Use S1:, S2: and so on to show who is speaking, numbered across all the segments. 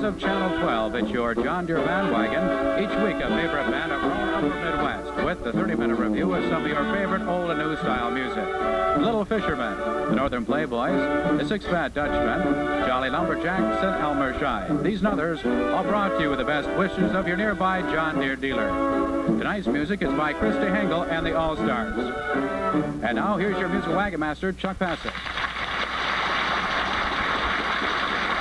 S1: Of Channel 12, it's your John Deere Bandwagon. Each week, a favorite band of our upper Midwest with the 30-minute review of some of your favorite old and new style music. The Little Fishermen, the Northern Playboys, the Six Fat Dutchmen, Jolly Lumberjacks, and Elmer Shy. These and others all brought to you with the best wishes of your nearby John Deere dealer. Tonight's music is by Christy Hengel and the All-Stars. And now, here's your musical wagon master, Chuck Bassett.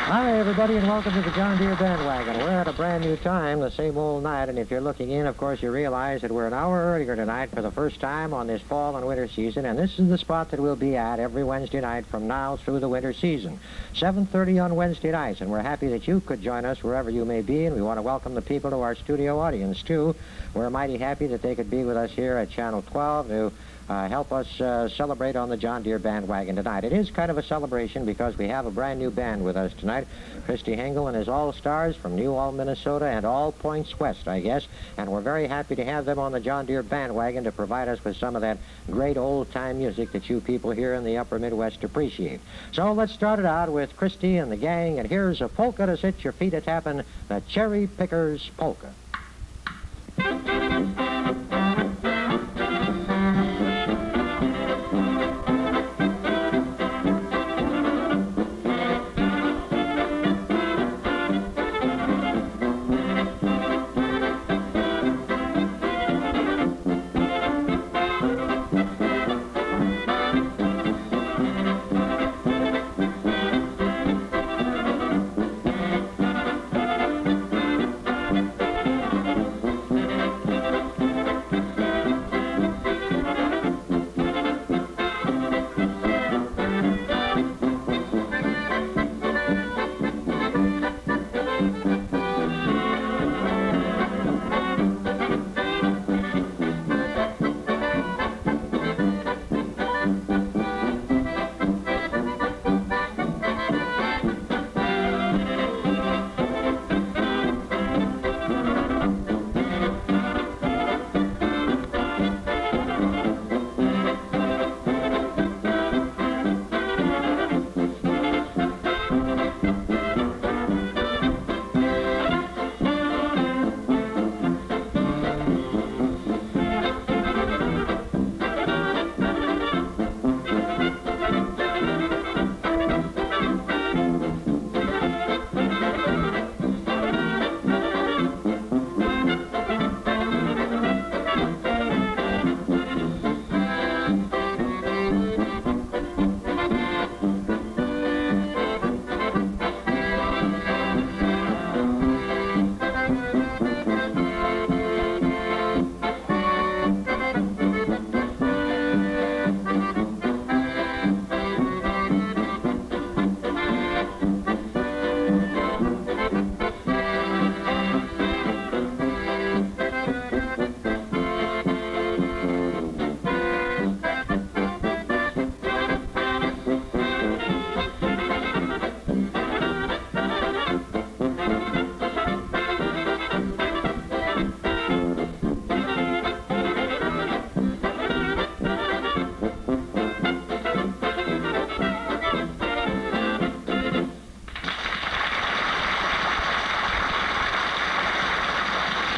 S2: Hi, everybody, and welcome to the John Deere Bandwagon. We're at a brand new time, the same old night, and if you're looking in, of course, you realize that we're an hour earlier tonight for the first time on this fall and winter season, and this is the spot that we'll be at every Wednesday night from now through the winter season, 7:30 on Wednesday nights, and we're happy that you could join us wherever you may be, and we want to welcome the people to our studio audience, too. We're mighty happy that they could be with us here at Channel 12 to help us celebrate on the John Deere Bandwagon tonight. It is kind of a celebration because we have a brand new band with us tonight, Christy Hengel and his All-Stars from New Ulm, Minnesota, and all points west, I guess. And we're very happy to have them on the John Deere Bandwagon to provide us with some of that great old-time music that you people here in the upper Midwest appreciate. So let's start it out with Christy and the gang, and here's a polka to set your feet a-tappin', the Cherry Pickers Polka.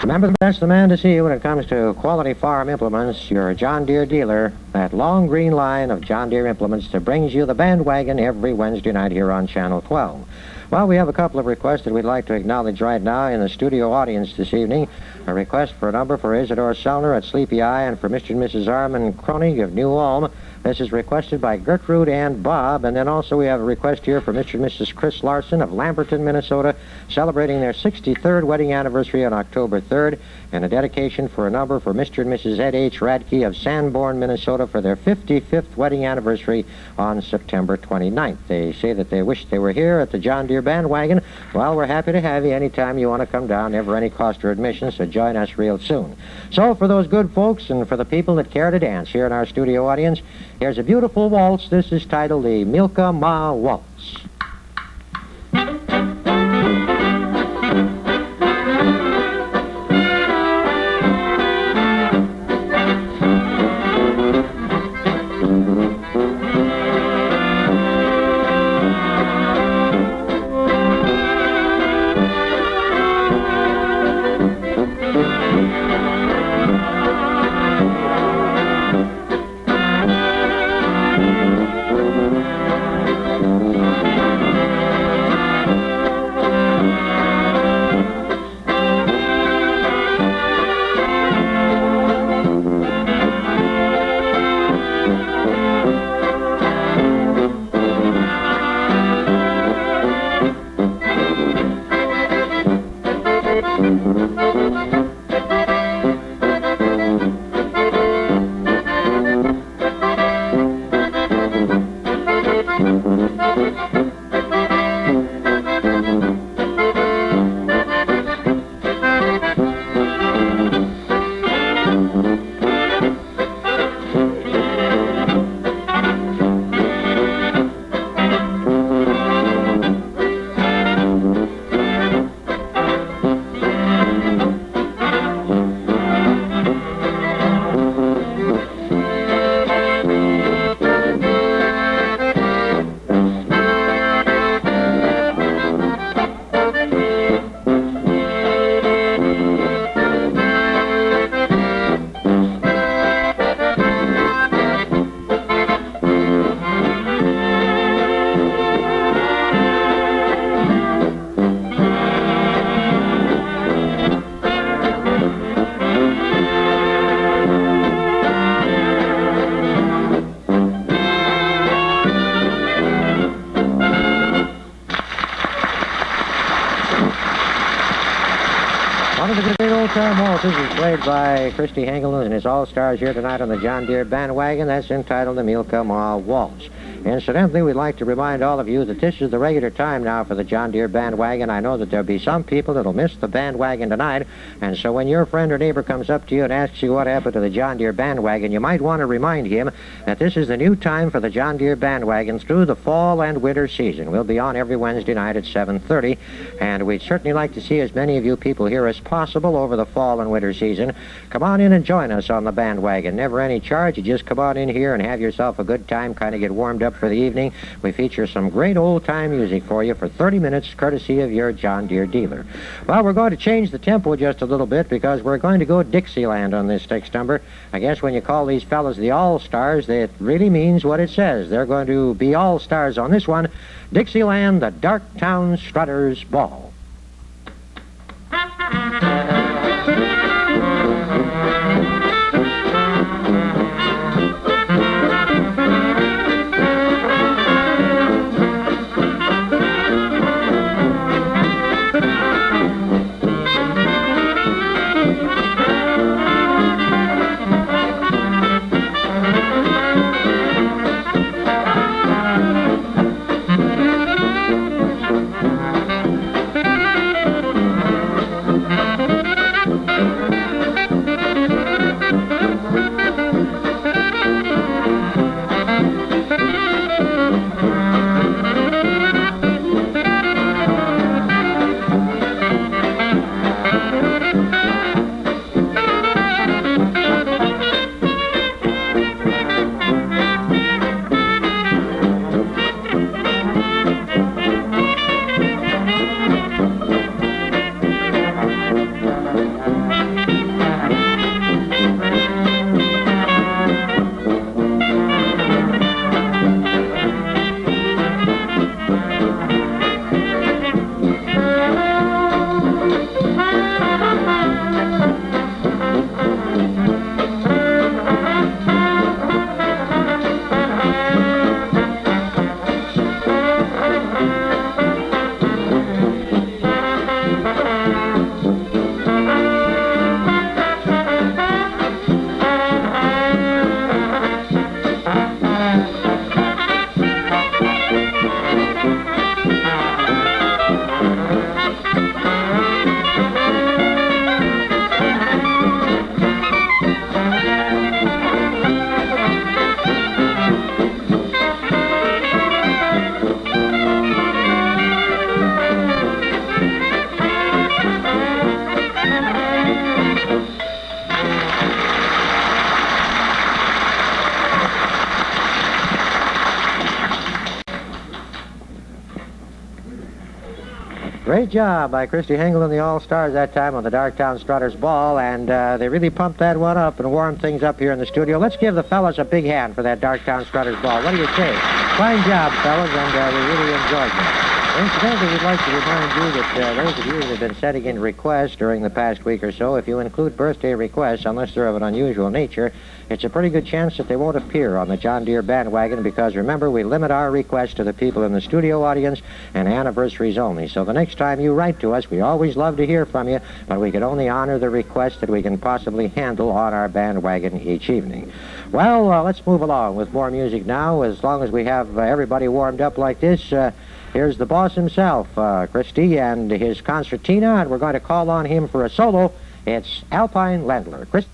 S2: Remember, that's the man to see when it comes to quality farm implements, your John Deere dealer, that long green line of John Deere implements that brings you the Bandwagon every Wednesday night here on Channel 12. Well, we have a couple of requests that we'd like to acknowledge right now in the studio audience this evening. A request for a number for Isidore Sellner at Sleepy Eye and for Mr. and Mrs. Armin Kronig of New Ulm. This is requested by Gertrude and Bob, and then also we have a request here for Mr. and Mrs. Chris Larson of Lamberton, Minnesota, celebrating their 63rd wedding anniversary on October 3rd, and a dedication for a number for Mr. and Mrs. Ed H. Radke of Sanborn, Minnesota, for their 55th wedding anniversary on September 29th. They say that they wish they were here at the John Deere Bandwagon. Well, we're happy to have you anytime you want to come down, never any cost or admission, so join us real soon. So for those good folks and for the people that care to dance here in our studio audience, here's a beautiful waltz. This is titled the Milka Ma Waltz. One of the great old-time waltzes is played by Christy Hengel and his All-Stars here tonight on the John Deere Bandwagon. That's entitled the Milka Ma Waltz. Incidentally, we'd like to remind all of you that this is the regular time now for the John Deere Bandwagon. I know that there'll be some people that'll miss the bandwagon tonight, and so when your friend or neighbor comes up to you and asks you what happened to the John Deere Bandwagon, you might want to remind him that this is the new time for the John Deere Bandwagon through the fall and winter season. We'll be on every Wednesday night at 7:30, and we'd certainly like to see as many of you people here as possible over the fall and winter season. Come on in and join us on the bandwagon. Never any charge. You just come on in here and have yourself a good time, kind of get warmed up for the evening. We feature some great old-time music for you for 30 minutes, courtesy of your John Deere dealer. Well, we're going to change the tempo just a little bit because we're going to go Dixieland on this next number. I guess when you call these fellas the All-Stars, it really means what it says. They're going to be All-Stars on this one. Dixieland, the Darktown Strutters Ball. Great job by Christy Hengel and the All-Stars that time on the Darktown Strutters Ball, and they really pumped that one up and warmed things up here in the studio. Let's give the fellas a big hand for that Darktown Strutters Ball. What do you say? Fine job, fellas, and we really enjoyed it. Incidentally, we'd like to remind you that those of you that have been sending in requests during the past week or so, if you include birthday requests, unless they're of an unusual nature, it's a pretty good chance that they won't appear on the John Deere Bandwagon because, remember, we limit our requests to the people in the studio audience and anniversaries only. So the next time you write to us, we always love to hear from you, but we can only honor the requests that we can possibly handle on our bandwagon each evening. Well, let's move along with more music now. As long as we have everybody warmed up like this, here's the boss himself, Christy, and his concertina, and we're going to call on him for a solo. It's Alpine Ländler. Christy?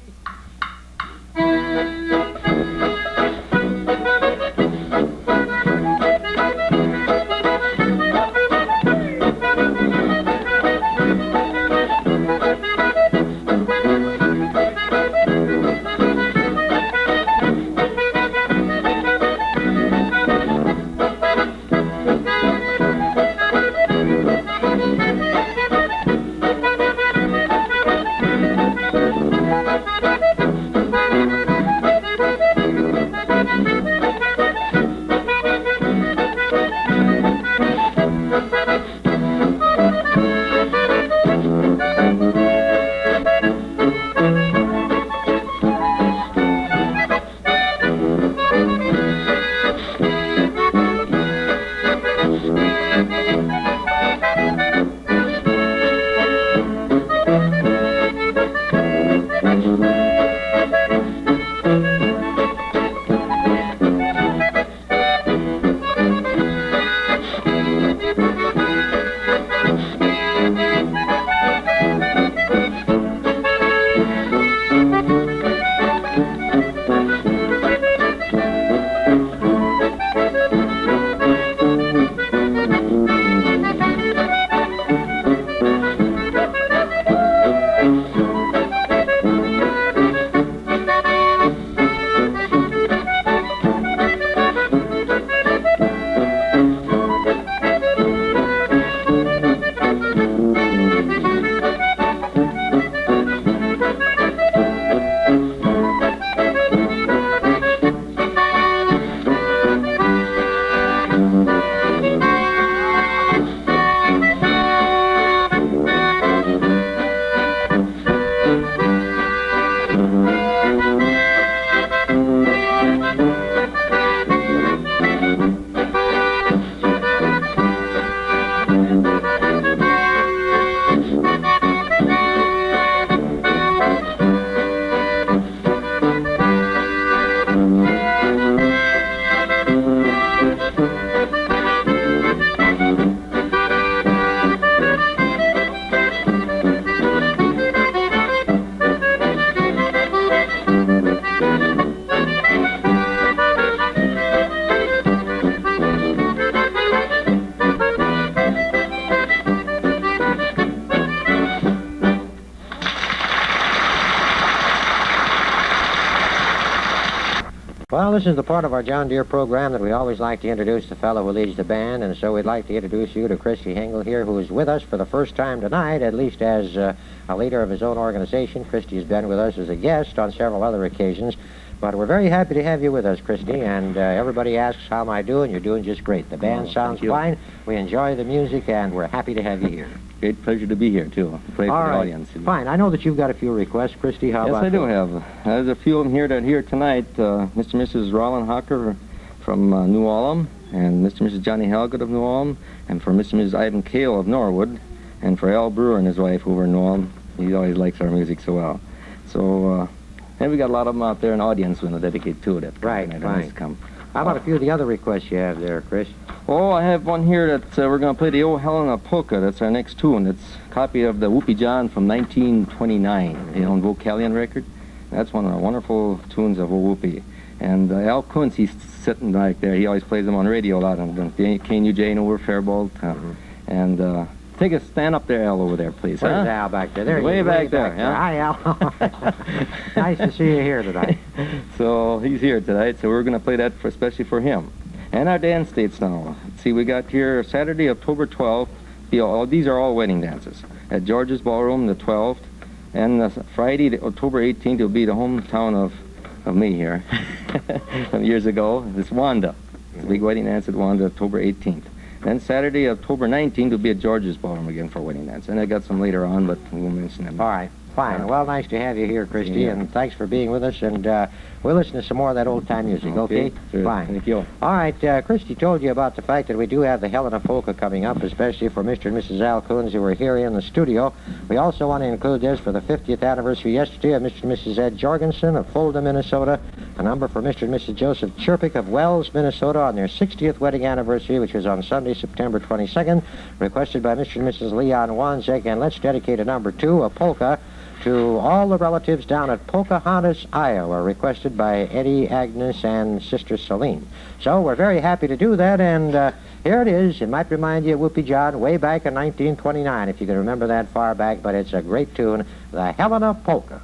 S2: Well, this is the part of our John Deere program that we always like to introduce the fellow who leads the band, and so we'd like to introduce you to Christy Hengel here, who is with us for the first time tonight, at least as a leader of his own organization. Christy has been with us as a guest on several other occasions, but we're very happy to have you with us, Christy, and everybody asks, how am I doing? You're doing just great. The band sounds fine. We enjoy the music, and we're happy to have you here.
S3: Great pleasure to be here, too. Play for the audience.
S2: Fine. I know that you've got a few requests, Christy. How about
S3: Yes, I do have. There's a few of them here that are here tonight. Mr. and Mrs. Roland Hocker from New Ulm, and Mr. and Mrs. Johnny Helgett of New Ulm, and for Mr. and Mrs. Ivan Kale of Norwood, and for Al Brewer and his wife over in New Ulm. He always likes our music so well. So, and we got a lot of them out there in the audience we're going to dedicate to it.
S2: Right, fine.
S3: Come.
S2: How about a few of the other requests you have there, Chris?
S3: Oh, I have one here that we're going to play the old Helena Polka. That's our next tune. It's a copy of the Whoopie John from 1929, the old vocalion record. That's one of the wonderful tunes of old Whoopie. And Al Kuntz, he's sitting back there. He always plays them on radio a lot on the KNUJ over Faribault. And take a stand up there, Al, over there, please.
S2: Where's Al back there? There he is,
S3: way back there. Yeah?
S2: Hi, Al. Nice to see you here tonight.
S3: So he's here tonight, so we're going to play that especially for him. And our dance dates now. See, we got here Saturday, October 12th. These are all wedding dances. At George's Ballroom, the 12th. And Friday, October 18th, will be the hometown of me here from years ago. It's Wanda. It's a big wedding dance at Wanda, October 18th. Then Saturday, October 19th, will be at George's Ballroom again for a wedding dance. And I got some later on, but we won't mention them.
S2: All right. Fine. Well, nice to have you here, Christy, and thanks for being with us. And we'll listen to some more of that old-time music, okay?
S3: Sure.
S2: Fine.
S3: Thank you.
S2: All right. Christy told you about the fact that we do have the Helena Polka coming up, especially for Mr. and Mrs. Al Coons, who are here in the studio. We also want to include this for the 50th anniversary yesterday of Mr. and Mrs. Ed Jorgensen of Fulda, Minnesota, a number for Mr. and Mrs. Joseph Chirpick of Wells, Minnesota, on their 60th wedding anniversary, which was on Sunday, September 22nd, requested by Mr. and Mrs. Leon Wanzek. And let's dedicate a number 2, a polka, to all the relatives down at Pocahontas, Iowa, requested by Eddie, Agnes, and Sister Celine. So we're very happy to do that, and here it is. It might remind you of Whoopie John way back in 1929, if you can remember that far back, but it's a great tune, the Helena Polka.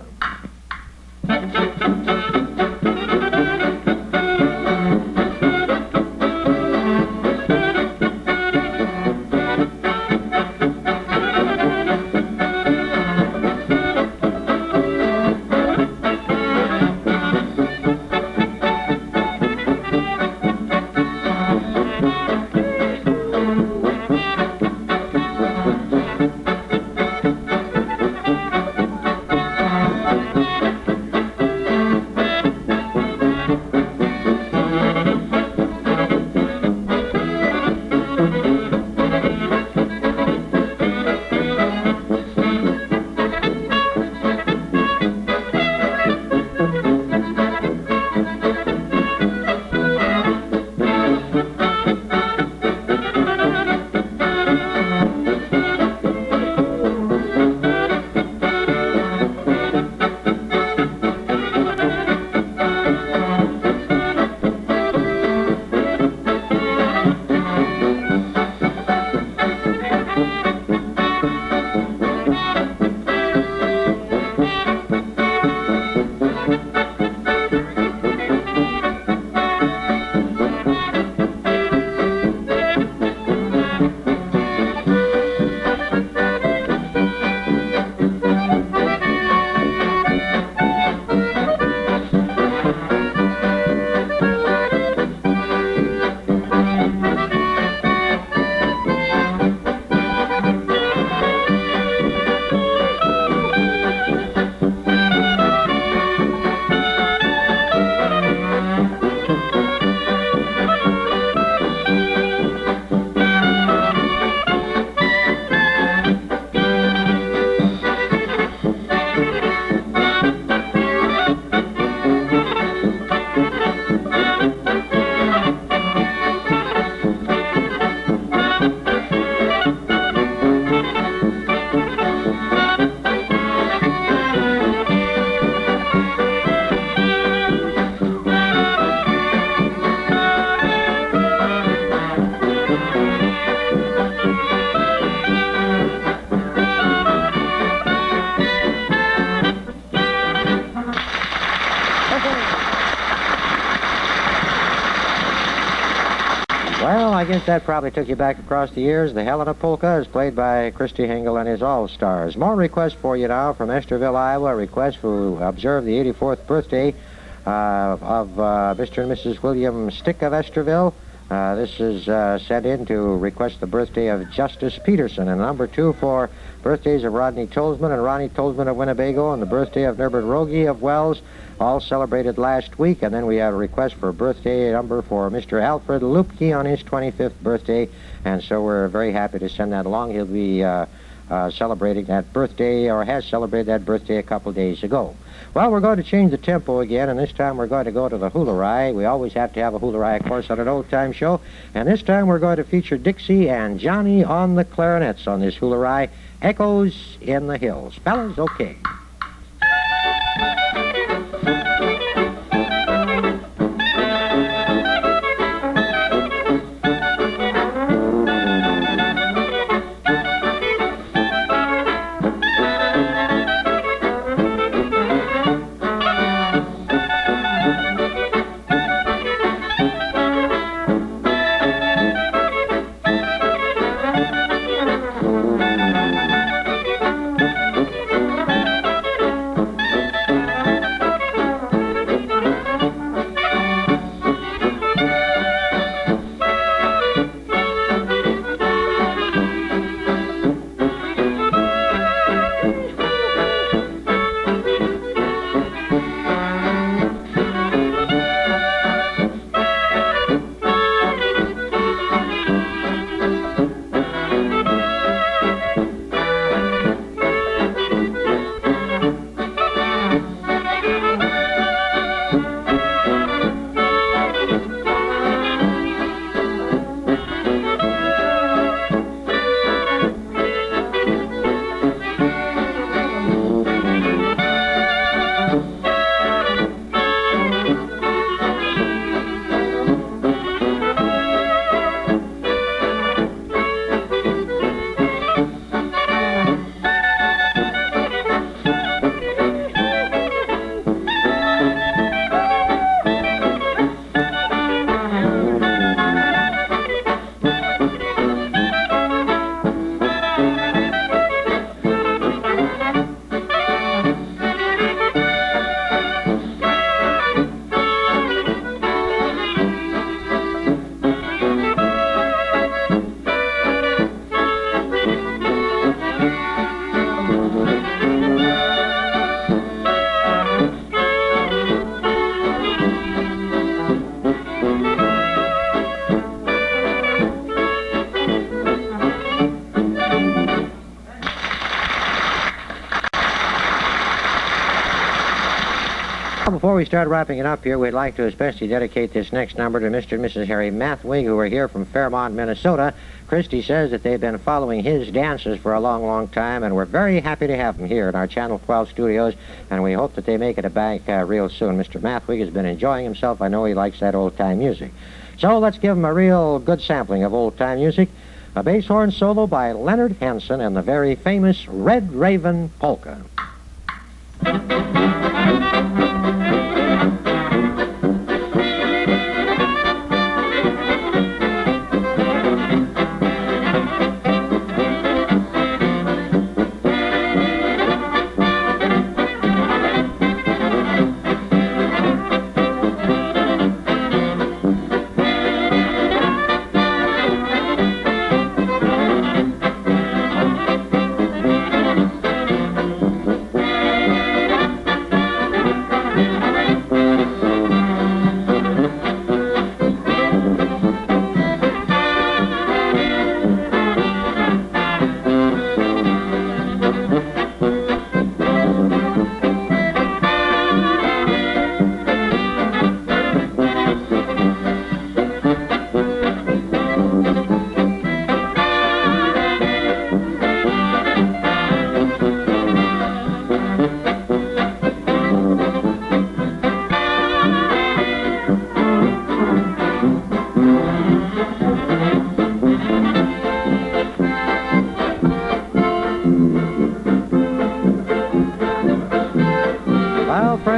S2: I guess that probably took you back across the years. The Helena Polka is played by Christy Hengel and his All-Stars. More requests for you now from Esterville, Iowa. A request to observe the 84th birthday of Mr. and Mrs. William Stick of Esterville. This is sent in to request the birthday of Justice Peterson. And number 2 for birthdays of Rodney Tolsman and Ronnie Tolsman of Winnebago, and the birthday of Norbert Rogie of Wells, all celebrated last week. And then we have a request for a birthday number for Mr. Alfred Lupke on his 25th birthday. And so we're very happy to send that along. He'll be celebrating that birthday, or has celebrated that birthday a couple days ago. Well, we're going to change the tempo again, and this time we're going to go to the hula-rai. We always have to have a hula-rai, of course, on an old-time show. And this time we're going to feature Dixie and Johnny on the clarinets on this hula-rai, Echoes in the Hills. Fellas, okay. Before we start wrapping it up here, we'd like to especially dedicate this next number to Mr. and Mrs. Harry Mathwig, who are here from Fairmont, Minnesota. Christy says that they've been following his dances for a long, long time, and we're very happy to have them here in our Channel 12 studios, and we hope that they make it back real soon. Mr. Mathwig has been enjoying himself. I know he likes that old-time music. So let's give him a real good sampling of old-time music. A bass horn solo by Leonard Hansen and the very famous Red Raven Polka.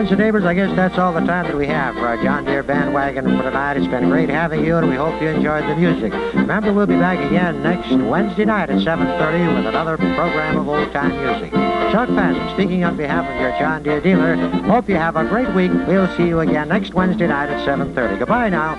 S2: friends and neighbors, I guess that's all the time that we have for our John Deere Bandwagon for tonight. It's been great having you, and we hope you enjoyed the music. Remember, we'll be back again next Wednesday night at 7:30 with another program of old-time music. Chuck Bassett, speaking on behalf of your John Deere dealer, hope you have a great week. We'll see you again next Wednesday night at 7:30. Goodbye now.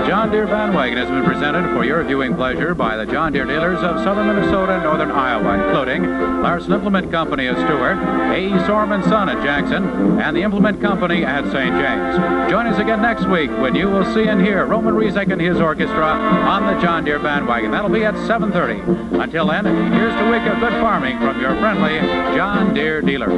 S1: John Deere Bandwagon has been presented for your viewing pleasure by the John Deere dealers of southern Minnesota and northern Iowa, including Larson Implement Company of Stewart, A.E. Sorman Son at Jackson, and the Implement Company at St. James. Join us again next week when you will see and hear Roman Rizek and his orchestra on the John Deere Bandwagon. That'll be at 7:30. Until then, here's the week of good farming from your friendly John Deere dealer.